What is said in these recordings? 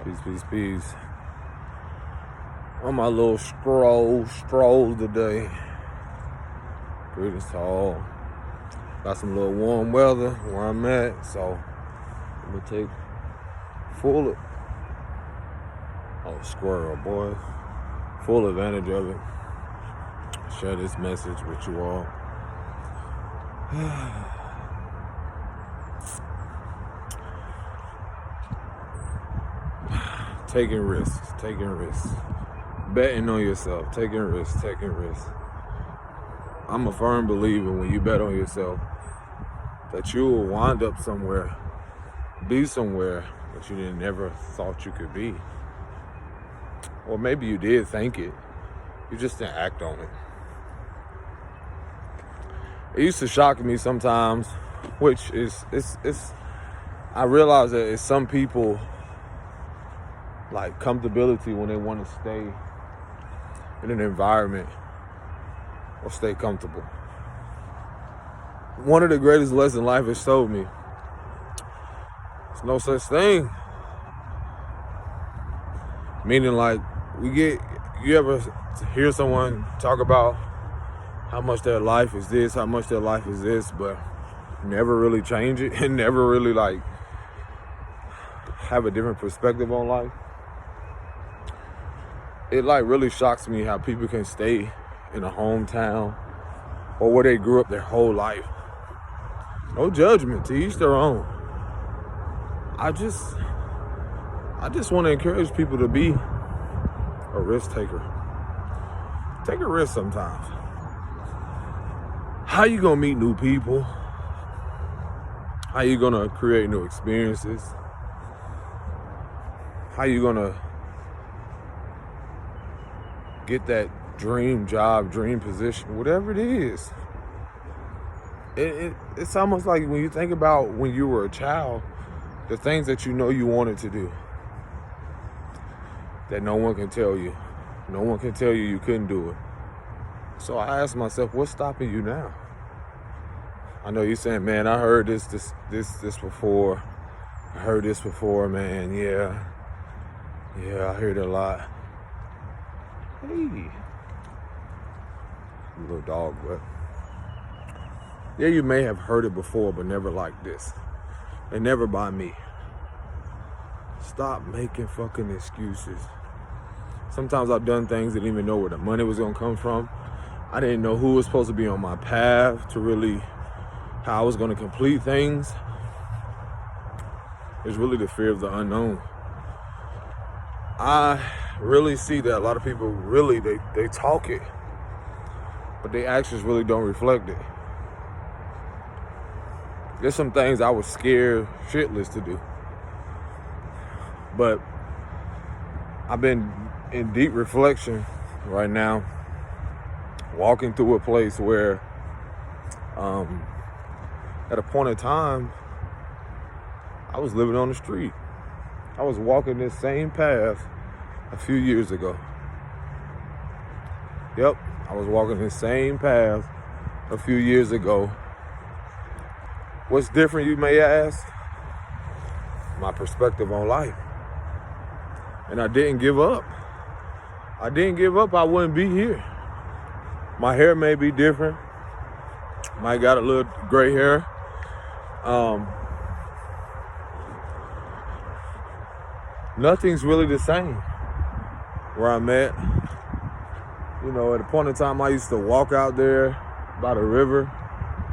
Peace, peace, peace. On my little stroll today. Pretty tall. Got some little warm weather where I'm at, so I'm gonna take full squirrel boy. Full advantage of it. Share this message with you all. Taking risks, betting on yourself, taking risks. I'm a firm believer when you bet on yourself that you will wind up somewhere, be somewhere that you never thought you could be. Or maybe you did think it, you just didn't act on it. It used to shock me sometimes, which is I realize that it's some people like comfortability when they want to stay in an environment or stay comfortable. One of the greatest lessons life has told me, there's no such thing. Meaning, like, you ever hear someone talk about how much their life is this, how much their life is this, but never really change it and never really like have a different perspective on life? It like really shocks me how people can stay in a hometown or where they grew up their whole life. No judgment, to each their own. I just want to encourage people to be a risk taker. Take a risk sometimes. How you gonna meet new people? How you gonna create new experiences? How you gonna get that dream job, dream position, whatever it is? It's almost like when you think about when you were a child, the things that you know you wanted to do, that no one can tell you. No one can tell you couldn't do it. So I asked myself, what's stopping you now? I know you're saying, man, I heard this before. I heard this before, man. Yeah, I heard it a lot. Hey, little dog, but yeah, you may have heard it before, but never like this, and never by me. Stop making fucking excuses. Sometimes I've done things, didn't even know where the money was gonna come from. I didn't know who was supposed to be on my path to really how I was gonna complete things. It's really the fear of the unknown. I really see that a lot of people really, they talk it, but their actions really don't reflect it. There's some things I was scared shitless to do, but I've been in deep reflection right now, walking through a place where at a point in time I was living on the street. I was walking this same path a few years ago. Yep, I was walking this same path a few years ago. What's different, you may ask? My perspective on life. And I didn't give up. I wouldn't be here. My hair may be different. Might got a little gray hair. Nothing's really the same where I'm at. You know, at a point in time, I used to walk out there by the river.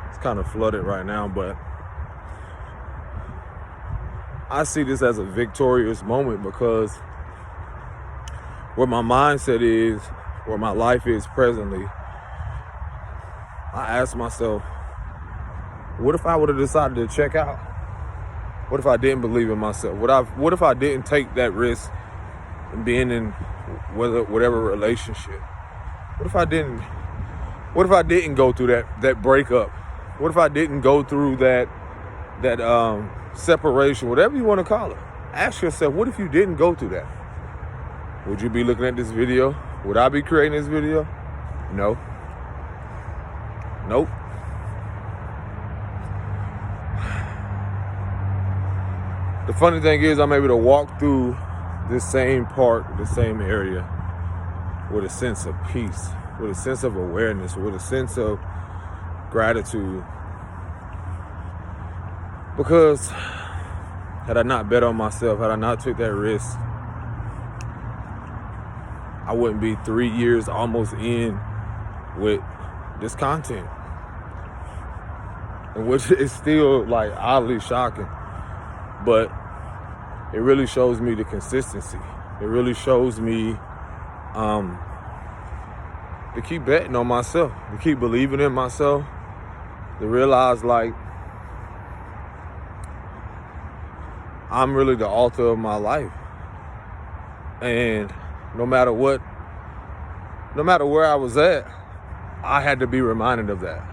It's kind of flooded right now, but I see this as a victorious moment because where my mindset is, where my life is presently, I asked myself, what if I would have decided to check out? What if I didn't believe in myself? What if I didn't take that risk in being in whatever relationship? What if I didn't go through that breakup? What if I didn't go through that separation, whatever you want to call it? Ask yourself, what if you didn't go through that? Would you be looking at this video? Would I be creating this video? No. Nope. The funny thing is, I'm able to walk through this same park, the same area, with a sense of peace, with a sense of awareness, with a sense of gratitude. Because had I not bet on myself, had I not took that risk, I wouldn't be 3 years almost in with this content. And which is still like oddly shocking. But it really shows me the consistency. It really shows me to keep betting on myself, to keep believing in myself, to realize like I'm really the author of my life. And no matter where I was at, I had to be reminded of that.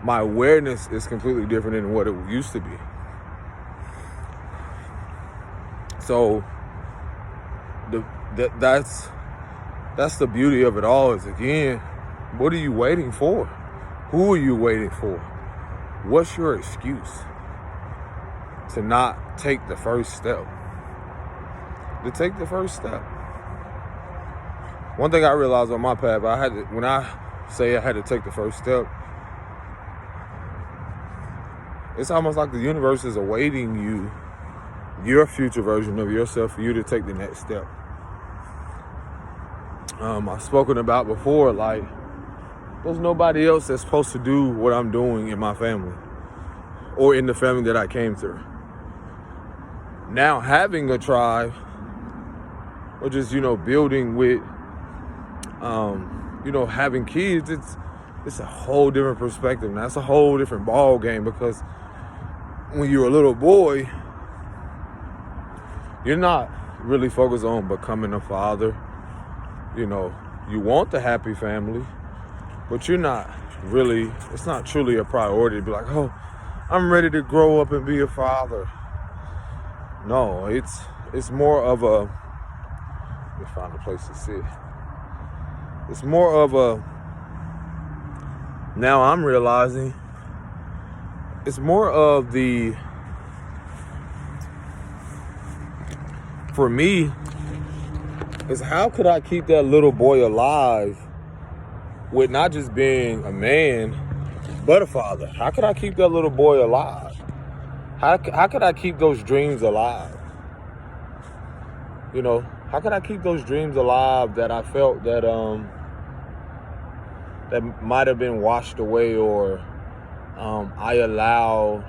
My awareness is completely different than what it used to be. So that's the beauty of it all, is again, what are you waiting for? Who are you waiting for? What's your excuse to not take the first step? To take the first step. One thing I realized on my path, when I say I had to take the first step, it's almost like the universe is awaiting you, your future version of yourself, for you to take the next step. I've spoken about before, like, there's nobody else that's supposed to do what I'm doing in my family or in the family that I came through. Now having a tribe, or just, building with, having kids, it's a whole different perspective. Now, it's a whole different ball game, because when you're a little boy, you're not really focused on becoming a father. You want the happy family, but it's not truly a priority to be like, oh, I'm ready to grow up and be a father. No, it's more of a, let me find a place to sit. It's more of a, now I'm realizing, it's more of the, for me, is how could I keep that little boy alive with not just being a man, but a father? How could I keep that little boy alive? How could I keep those dreams alive? How could I keep those dreams alive that I felt that that might have been washed away, or I allow,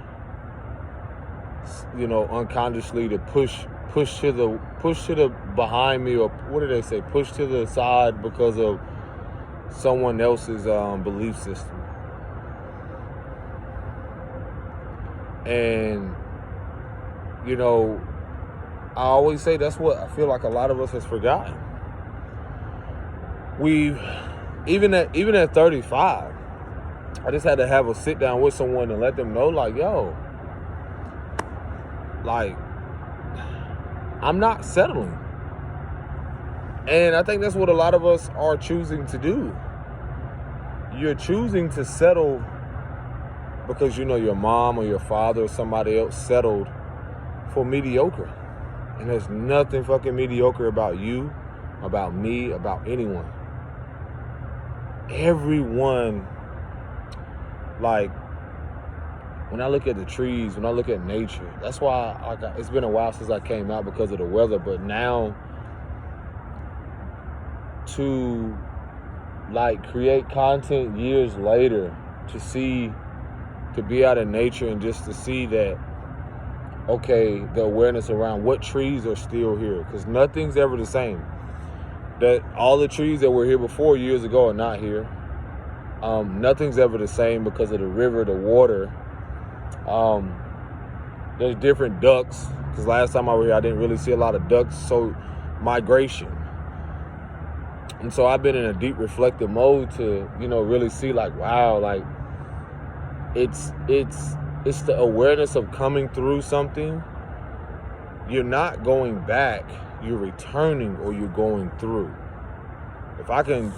unconsciously to push to the behind me, or what do they say? Push to the side because of someone else's belief system. And I always say that's what I feel like a lot of us has forgotten. Even at 35, I just had to have a sit down with someone and let them know, like, yo, like, I'm not settling. And I think that's what a lot of us are choosing to do. You're choosing to settle because your mom or your father or somebody else settled for mediocre. And there's nothing fucking mediocre about you, about me, about anyone. Everyone, like, when I look at the trees, when I look at nature, that's why it's been a while since I came out because of the weather. But now, to create content years later, to be out in nature and just to see that, okay, the awareness around what trees are still here, because nothing's ever the same. That all the trees that were here before years ago are not here. Nothing's ever the same because of the river, the water. There's different ducks, because last time I was here, I didn't really see a lot of ducks, so migration. And so I've been in a deep reflective mode to, really see, like, wow, like, it's the awareness of coming through something. You're not going back, you're returning, or you're going through. If I can,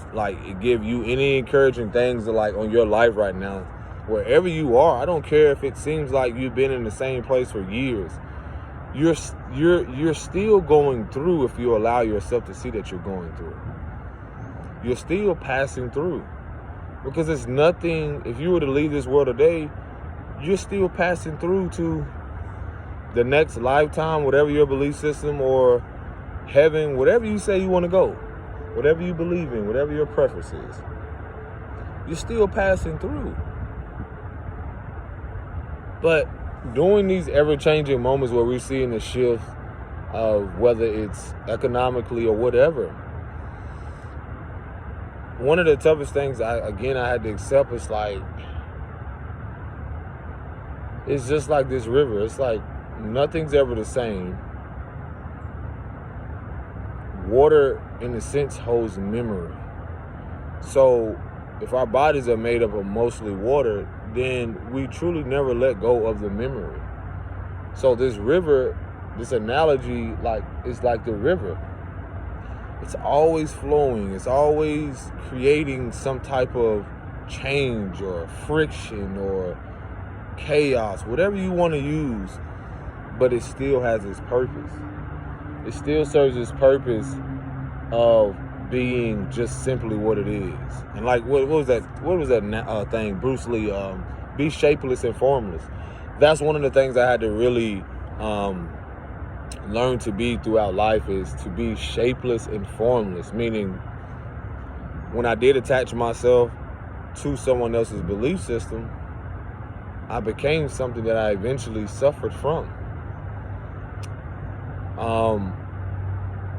give you any encouraging things on your life right now, wherever you are, I don't care if it seems like you've been in the same place for years. you're still going through if you allow yourself to see that you're going through. You're still passing through. Because it's nothing, if you were to leave this world today, you're still passing through to the next lifetime, whatever your belief system, or heaven, whatever you say you want to go, whatever you believe in, whatever your preference is. You're still passing through. But during these ever-changing moments where we're seeing the shift of whether it's economically or whatever, one of the toughest things I had to accept is like, it's just like this river. It's like nothing's ever the same. Water, in a sense, holds memory. So if our bodies are made up of mostly water, then we truly never let go of the memory. So this river, this analogy, like, it's like the river. It's always flowing. It's always creating some type of change or friction or chaos, whatever you want to use, but it still has its purpose. It still serves its purpose of being just simply what it is. And like, what was that thing, Bruce Lee, be shapeless and formless. That's one of the things I had to really learn to be throughout life, is to be shapeless and formless. Meaning, when I did attach myself to someone else's belief system, I became something that I eventually suffered from.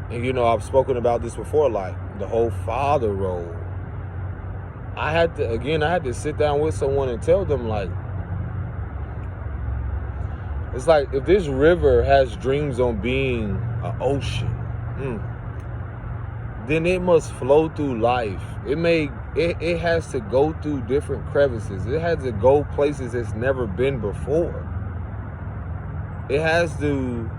And I've spoken about this before, like the whole father role. I had to sit down with someone and tell them, like, it's like, if this river has dreams on being an ocean, then it must flow through life. It has to go through different crevices. It has to go places it's never been before. It has to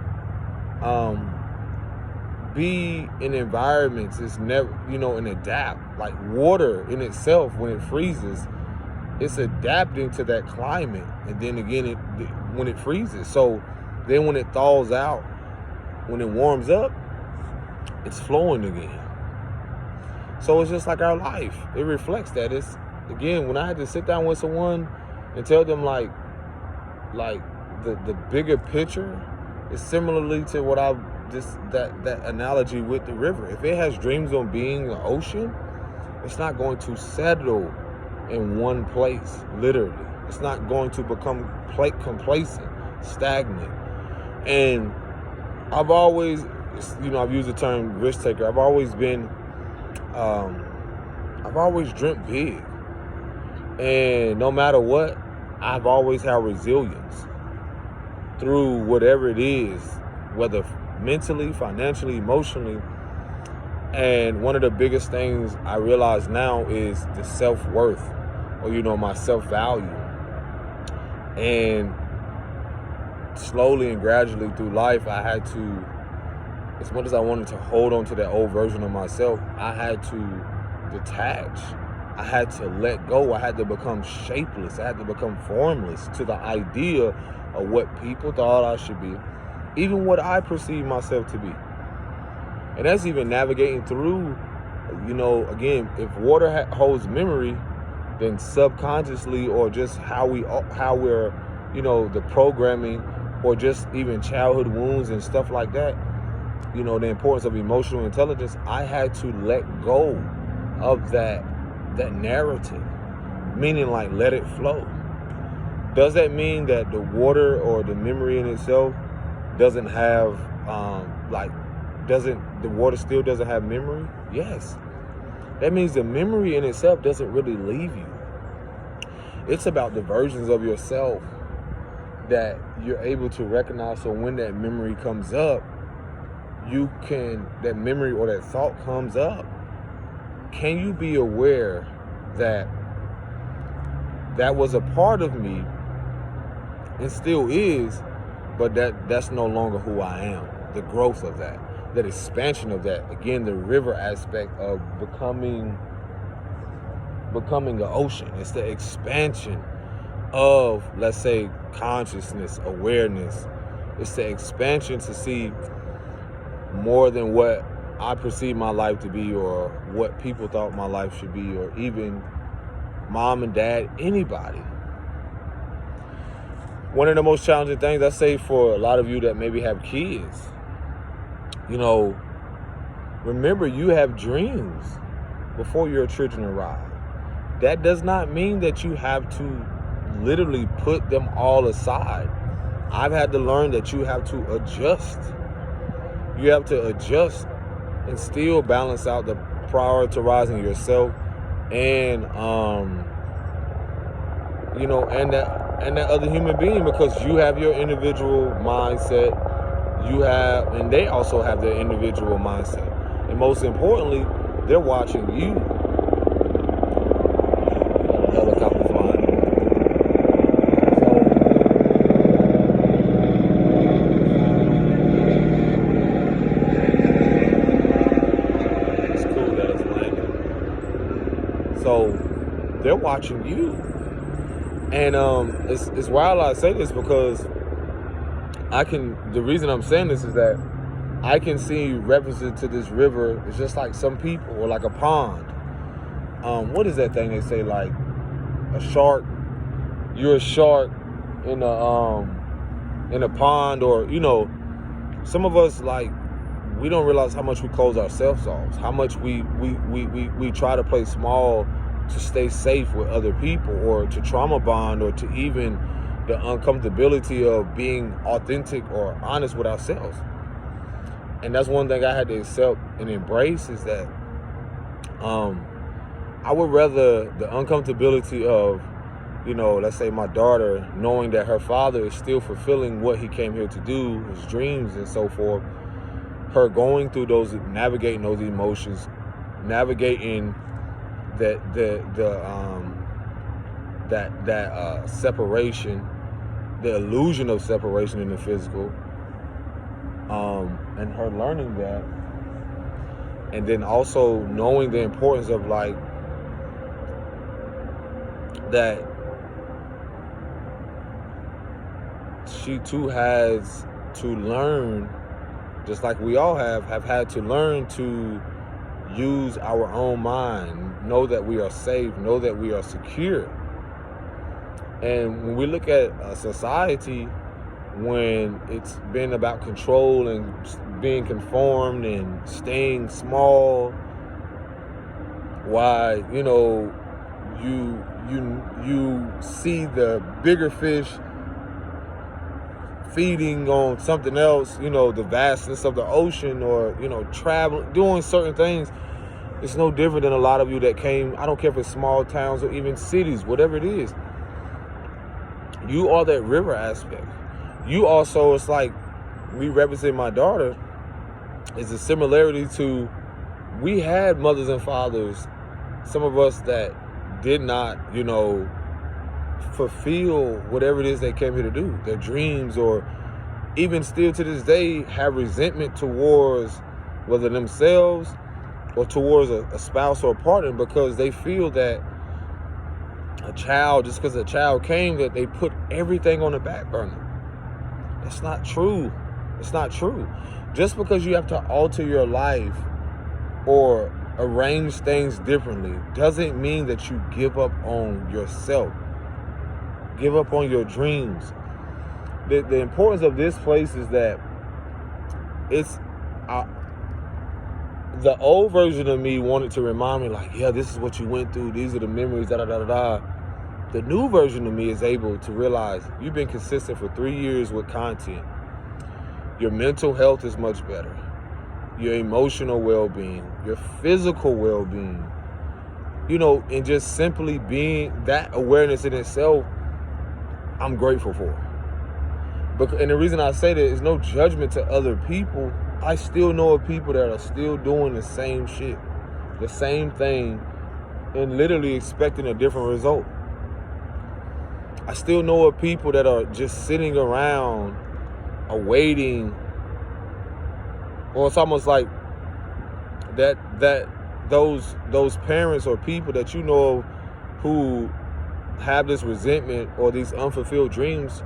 be in environments it's never, and adapt. Like water in itself, when it freezes, it's adapting to that climate, and then again when it freezes. So then when it thaws out, when it warms up, it's flowing again. So it's just like our life. It reflects that. It's, again, when I had to sit down with someone and tell them like the bigger picture, is similarly to what that analogy with the river. If it has dreams on being an ocean, it's not going to settle in one place, literally. It's not going to become complacent, stagnant. And I've always, I've used the term risk taker. I've always dreamt big. And no matter what, I've always had resilience through whatever it is, whether mentally, financially, emotionally. And one of the biggest things I realize now is the self-worth, or my self-value. And slowly and gradually through life, I had to, as much as I wanted to hold on to that old version of myself, I had to detach. I had to let go. I had to become shapeless. I had to become formless to the idea of what people thought I should be, even what I perceive myself to be. And that's even navigating through, again, if water holds memory, then subconsciously, or just how we're, the programming, or just even childhood wounds and stuff like that, the importance of emotional intelligence, I had to let go of that narrative, meaning like let it flow. Does that mean that the water or the memory in itself doesn't have, the water still doesn't have memory? Yes. That means the memory in itself doesn't really leave you. It's about the versions of yourself that you're able to recognize. So when that memory comes up, that memory or that thought comes up, can you be aware that that was a part of me and still is, but that's no longer who I am. The growth of that expansion of that, again, the river aspect of becoming an ocean. It's the expansion of, let's say, consciousness, awareness, It's the expansion to see more than what I perceive my life to be, or what people thought my life should be, or even mom and dad, anybody. One of the most challenging things I say for a lot of you that maybe have kids, remember, you have dreams before your children arrive. That does not mean that you have to literally put them all aside. I've had to learn that you have to adjust. You have to adjust and still balance out the prioritizing yourself and and that other human being, because you have your individual mindset. And they also have their individual mindset. And most importantly, they're watching you. Helicopter flying. It's cool that it's landing. So they're watching you. And it's wild I say this, because the reason I'm saying this is that I can see references to this river. It's just like some people, or like a pond. What is that thing they say, like a shark? You're a shark in a pond, or some of us, like, we don't realize how much we close ourselves off, how much we try to play small to stay safe with other people, or to trauma bond, or to even the uncomfortability of being authentic or honest with ourselves. And that's one thing I had to accept and embrace, is that I would rather the uncomfortability of, let's say my daughter, knowing that her father is still fulfilling what he came here to do, his dreams and so forth, her going through navigating those emotions, navigating that separation, the illusion of separation in the physical, and her learning that, and then also knowing the importance of, like, that she too has to learn, just like we all have had to learn to use our own mind, know that we are safe, know that we are secure. And when we look at a society, when it's been about control and being conformed and staying small, why, you see the bigger fish feeding on something else, the vastness of the ocean, or, traveling, doing certain things. It's no different than a lot of you that came, I don't care if it's small towns or even cities, whatever it is. You are that river aspect. You also, it's like me representing my daughter, is a similarity to, we had mothers and fathers, some of us that did not, fulfill whatever it is they came here to do, their dreams, or even still to this day have resentment towards whether themselves or towards a spouse or a partner, because they feel that just because a child came, that they put everything on the back burner. That's not true. It's not true. Just because you have to alter your life or arrange things differently doesn't mean that you give up on yourself. Give up on your dreams. The importance of this place is that it's the old version of me wanted to remind me, like, yeah, this is what you went through. These are the memories, da-da-da-da-da. The new version of me is able to realize you've been consistent for 3 years with content. Your mental health is much better. Your emotional well-being, your physical well-being, and just simply being that awareness in itself, I'm grateful for. And the reason I say that is no judgment to other people. I still know of people that are still doing the same shit, the same thing, and literally expecting a different result. I still know of people that are just sitting around awaiting, or it's almost like that those parents or people that you know who have this resentment or these unfulfilled dreams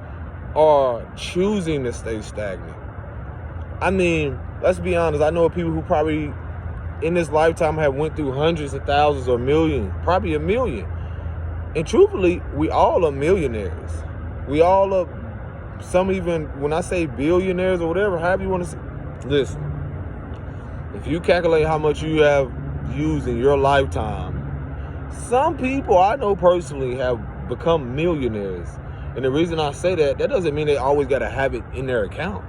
are choosing to stay stagnant. I mean, let's be honest. I know people who probably in this lifetime have went through hundreds of thousands or millions, probably a million. And truthfully, we all are millionaires. We all are, some even, when I say billionaires or whatever, however you want to say. Listen, if you calculate how much you have used in your lifetime, some people I know personally have become millionaires. And the reason I say that doesn't mean they always got to have it in their account.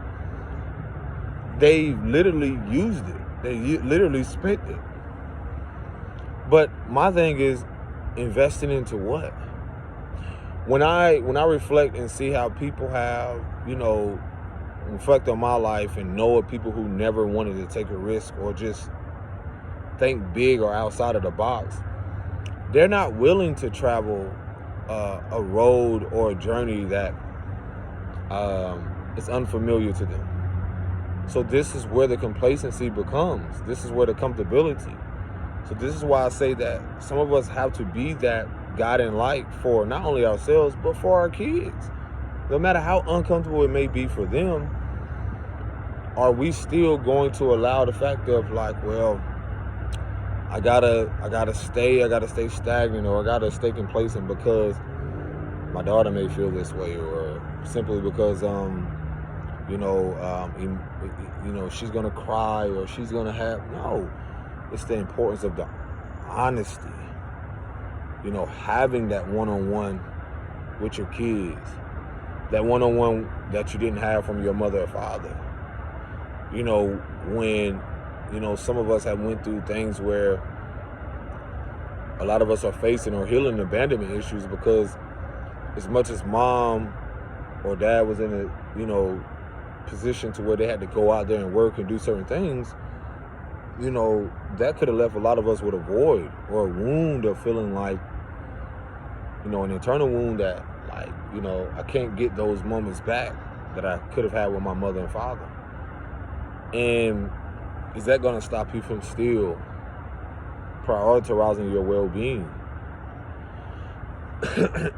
They literally used it. They literally spent it. But my thing is, investing into what? When I reflect and see how people have, reflect on my life and know of people who never wanted to take a risk or just think big or outside of the box, they're not willing to travel a road or a journey that is unfamiliar to them. So this is where the complacency becomes. This is where the comfortability. So this is why I say that some of us have to be that guiding light for not only ourselves, but for our kids. No matter how uncomfortable it may be for them, are we still going to allow the fact of like, well, I gotta stay stagnant, or I gotta stay complacent because my daughter may feel this way, or simply because she's gonna cry, or she's gonna have no. It's the importance of the honesty. Having that one-on-one with your kids, that one-on-one that you didn't have from your mother or father. When some of us have went through things where a lot of us are facing or healing abandonment issues, because as much as mom or dad was in a position to where they had to go out there and work and do certain things, that could have left a lot of us with a void or a wound of feeling like, an internal wound that, like, I can't get those moments back that I could have had with my mother and father. And is that going to stop you from still prioritizing your well-being?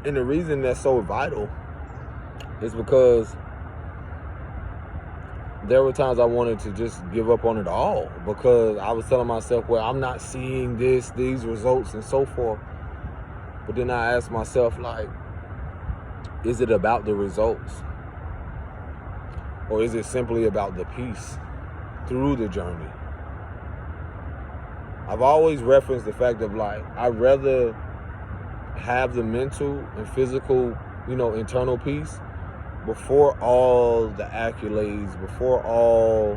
And the reason that's so vital is because there were times I wanted to just give up on it all, because I was telling myself, well, I'm not seeing these results and so forth. But then I asked myself, like, is it about the results? Or is it simply about the peace through the journey? I've always referenced the fact of, like, I'd rather have the mental and physical, internal peace before all the accolades, before all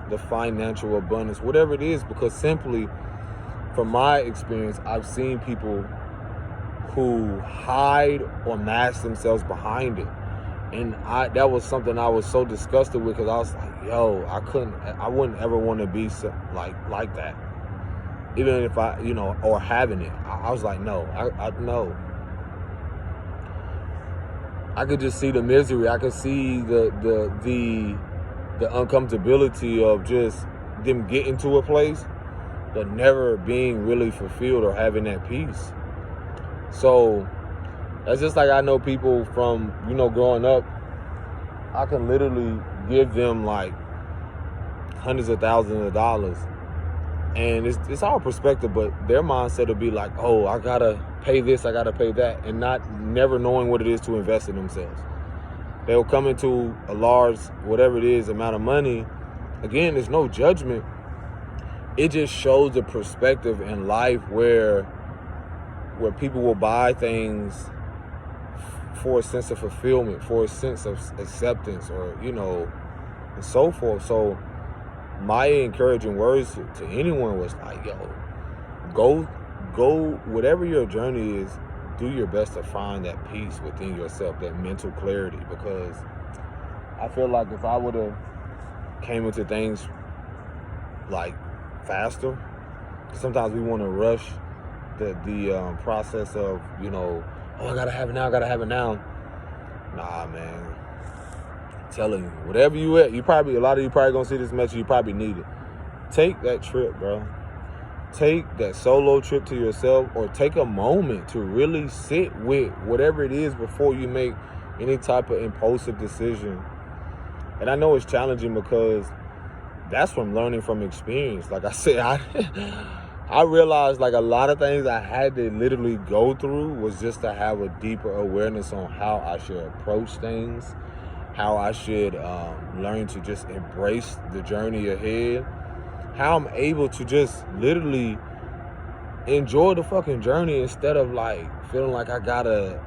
the financial abundance, whatever it is, because simply from my experience, I've seen people who hide or mask themselves behind it. And that was something I was so disgusted with, because I was like, yo, I wouldn't ever want to be like that. Even if I, or having it. I was like, no, no. I could just see the misery. I could see the uncomfortability of just them getting to a place, but never being really fulfilled or having that peace. So that's just like, I know people from, growing up, I can literally give them like hundreds of thousands of dollars. And it's all perspective, but their mindset will be like, oh, I gotta pay this, I gotta pay that, and never knowing what it is to invest in themselves. They'll come into a large, whatever it is, amount of money. Again, there's no judgment. It just shows the perspective in life where people will buy things for a sense of fulfillment, for a sense of acceptance, or, and so forth. So my encouraging words to anyone was like, yo, go, whatever your journey is, do your best to find that peace within yourself, that mental clarity, because I feel like if I would have came into things like faster, sometimes we want to rush the process of, oh, I gotta have it now, Nah, man. I'm telling you, whatever you at, a lot of you probably gonna see this message, you probably need it. Take that trip, bro. Take that solo trip to yourself, or take a moment to really sit with whatever it is before you make any type of impulsive decision. And I know it's challenging because that's from learning from experience. Like I said, I realized like a lot of things I had to literally go through was just to have a deeper awareness on how I should approach things, how I should learn to just embrace the journey ahead, how I'm able to just literally enjoy the fucking journey instead of like feeling like I gotta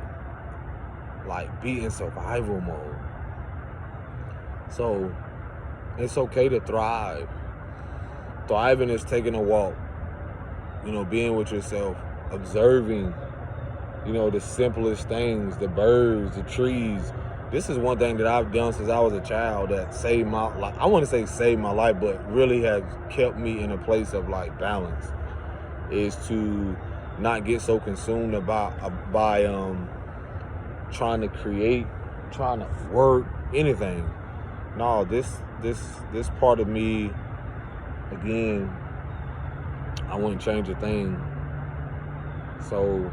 like be in survival mode. So it's okay to thrive. Thriving is taking a walk, being with yourself, observing, the simplest things, the birds, the trees. This is one thing that I've done since I was a child that saved my life. I want to say saved my life, but really has kept me in a place of like balance, is to not get so consumed by trying to create, trying to work, anything. No, this part of me, again, I wouldn't change a thing. So,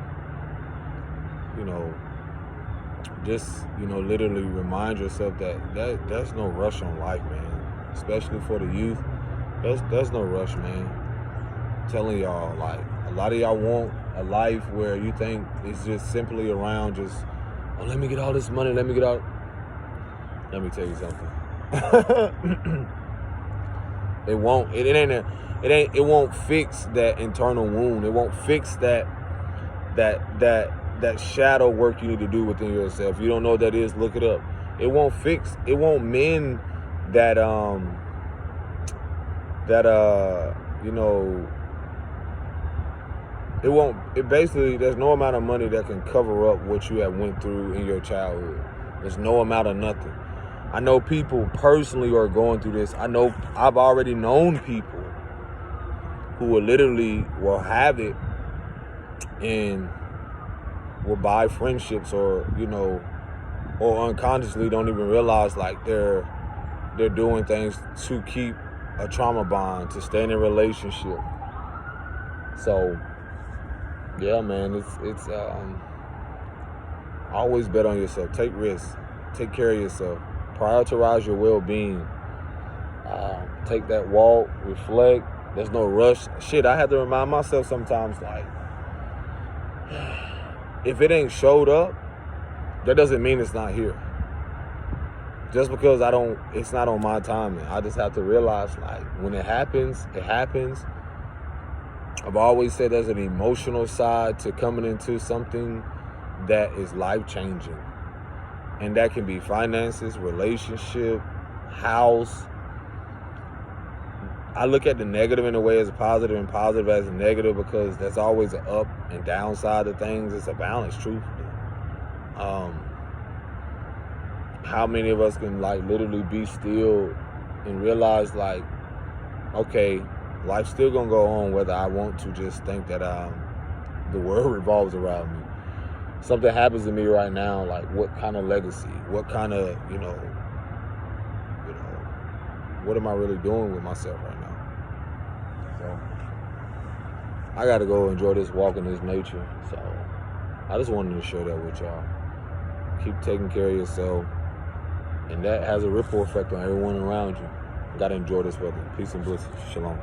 just, literally remind yourself that there's no rush on life, man. Especially for the youth. There's no rush, man. I'm telling y'all, like, a lot of y'all want a life where you think it's just simply around just, oh, let me get all this money, let me tell you something. It won't. It won't fix that internal wound. It won't fix that shadow work you need to do within yourself. If you don't know what that is, look it up. It won't mend that basically, there's no amount of money that can cover up what you have went through in your childhood. There's no amount of nothing. I know people personally are going through this. I've already known people who will have it and will buy friendships or unconsciously don't even realize like they're doing things to keep a trauma bond, to stay in a relationship. So yeah, man, it's always bet on yourself. Take risks. Take care of yourself. Prioritize your well-being. Take that walk. Reflect. There's no rush. Shit, I have to remind myself sometimes, like, if it ain't showed up, that doesn't mean it's not here. Just because it's not on my timing. I just have to realize, like, when it happens, it happens. I've always said there's an emotional side to coming into something that is life-changing. And that can be finances, relationship, house. I look at the negative in a way as a positive and positive as a negative because there's always an up and down side of things. It's a balance, truthfully. How many of us can like literally be still and realize like, okay, life's still gonna go on whether I want to just think that the world revolves around me. Something happens to me right now, like what kind of legacy, what kind of, what am I really doing with myself right now? So I gotta go enjoy this walk in this nature. So I just wanted to share that with y'all. Keep taking care of yourself. And that has a ripple effect on everyone around you. Gotta enjoy this weather. Peace and bliss. Shalom.